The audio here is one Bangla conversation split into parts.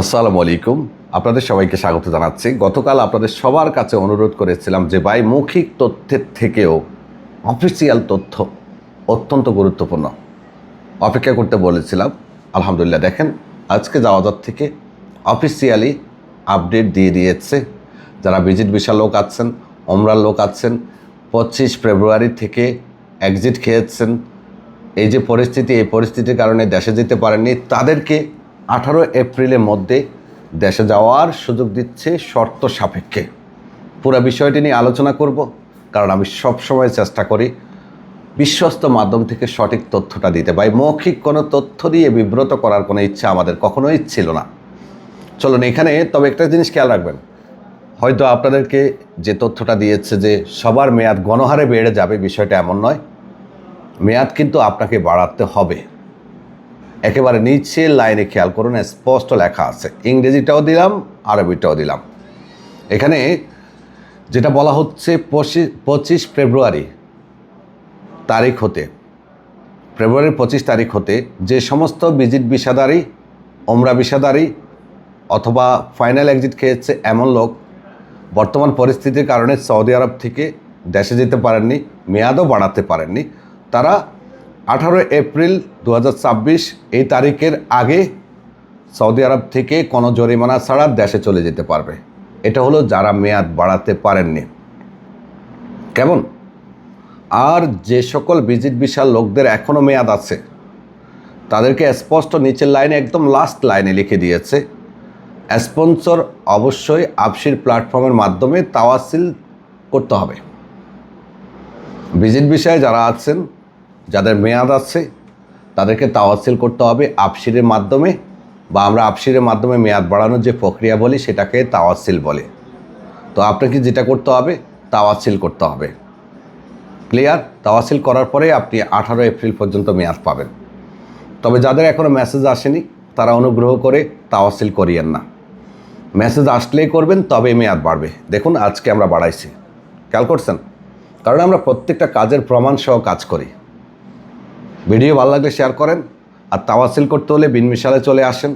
আসসালামু আলাইকুম। আপনাদের সবাইকে স্বাগত জানাচ্ছি। গতকাল আপনাদের সবার কাছে অনুরোধ করেছিলাম যে ভাই মৌখিক তথ্যের থেকেও অফিসিয়াল তথ্য অত্যন্ত গুরুত্বপূর্ণ। অপেক্ষা করতে বলেছিলাম। আলহামদুলিল্লাহ দেখেন আজকে যাওয়াজার থেকে অফিসিয়ালি আপডেট দিয়ে দিয়েছে। যারা ভিজিট ভিসা লোক আছেন, ওমরার লোক আছেন, 25 ফেব্রুয়ারি থেকে এক্সিট খেয়েছেন, এই যে পরিস্থিতি, এই পরিস্থিতির কারণে দেশে যেতে পারেননি, তাদেরকে 18 এপ্রিলের মধ্যে দেশে যাওয়ার সুযোগ দিচ্ছে শর্ত সাপেক্ষে। পুরো বিষয়টি নিয়ে আলোচনা করব, কারণ আমি সবসময় চেষ্টা করি বিশ্বস্ত মাধ্যম থেকে সঠিক তথ্যটা দিতে। ভাই মৌখিক কোনো তথ্য দিয়ে বিব্রত করার কোনো ইচ্ছা আমাদের কখনোই ছিল না। চলুন এখানে তবে একটা জিনিস খেয়াল রাখবেন, হয়তো আপনাদেরকে যে তথ্যটা দিয়েছে যে সবার মেয়াদ গণহারে বেড়ে যাবে, বিষয়টা এমন নয়। মেয়াদ কিন্তু আপনাকে বাড়াতে হবে। একেবারে নিচের লাইনে খেয়াল করুন, স্পষ্ট লেখা আছে, ইংরেজিটাও দিলাম, আরবিটাও দিলাম। এখানে যেটা বলা হচ্ছে 25 ফেব্রুয়ারি তারিখ হতে, ফেব্রুয়ারির 25 তারিখ হতে যে সমস্ত ভিজিট ভিসাদারী, ওমরা ভিসাদারী অথবা ফাইনাল এক্সিট খেয়েছে এমন লোক বর্তমান পরিস্থিতির কারণে সৌদি আরব থেকে দেশে যেতে পারেননি, মেয়াদও বাড়াতে পারেননি, তারা 18 এপ্রিল 2026 এই তারিখের আগে সৌদি আরব থেকে কোনো জরিমানা ছাড়া দেশে চলে যেতে পারবে। এটা হলো যারা মেয়াদ বাড়াতে পারেননি। কেমন? আর যে সকল ভিজিট ভিসার লোকদের এখনও মেয়াদ আছে তাদেরকে স্পষ্ট নিচের লাইনে, একদম লাস্ট লাইনে লিখে দিয়েছে, স্পন্সর অবশ্যই আবশির প্ল্যাটফর্মের মাধ্যমে তাওয়াসিল করতে হবে। ভিজিট ভিসায় যারা আছেন, যাদের মেয়াদ আছে, তাদেরকে তাওয়াসিল করতে হবে আবশিরের মাধ্যমে, বা আমরা আবশিরের মাধ্যমে মেয়াদ বাড়ানোর যে প্রক্রিয়া বলি সেটাকে তাওয়াসিল বলে। তো আপনাকে যেটা করতে হবে, তাওয়াসিল করতে হবে। ক্লিয়ার? তাওয়াসিল করার পরে আপনি 18 এপ্রিল পর্যন্ত মেয়াদ পাবেন। তবে যাদের এখনও মেসেজ আসেনি তারা অনুগ্রহ করে তাওয়াসিল করিয়েন না। মেসেজ আসলেই করবেন, তবে মেয়াদ বাড়বে। দেখুন আজকে আমরা বাড়াইছি, খেয়াল করছেন? কারণ আমরা প্রত্যেকটা কাজের প্রমাণ সহ কাজ করি। ভিডিও ভালো লাগলে শেয়ার করেন, আর তাওয়াসিল করতে হলে বিন মিশালে চলে আসেন।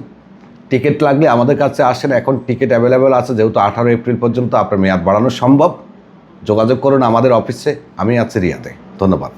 টিকিট লাগলে আমাদের কাছে আসেন, এখন টিকিট অ্যাভেলেবেল আছে, যেহেতু 18 এপ্রিল পর্যন্ত আপনার মেয়াদ বাড়ানো সম্ভব। যোগাযোগ করুন আমাদের অফিসে, আমি আছি রিয়াদে। ধন্যবাদ।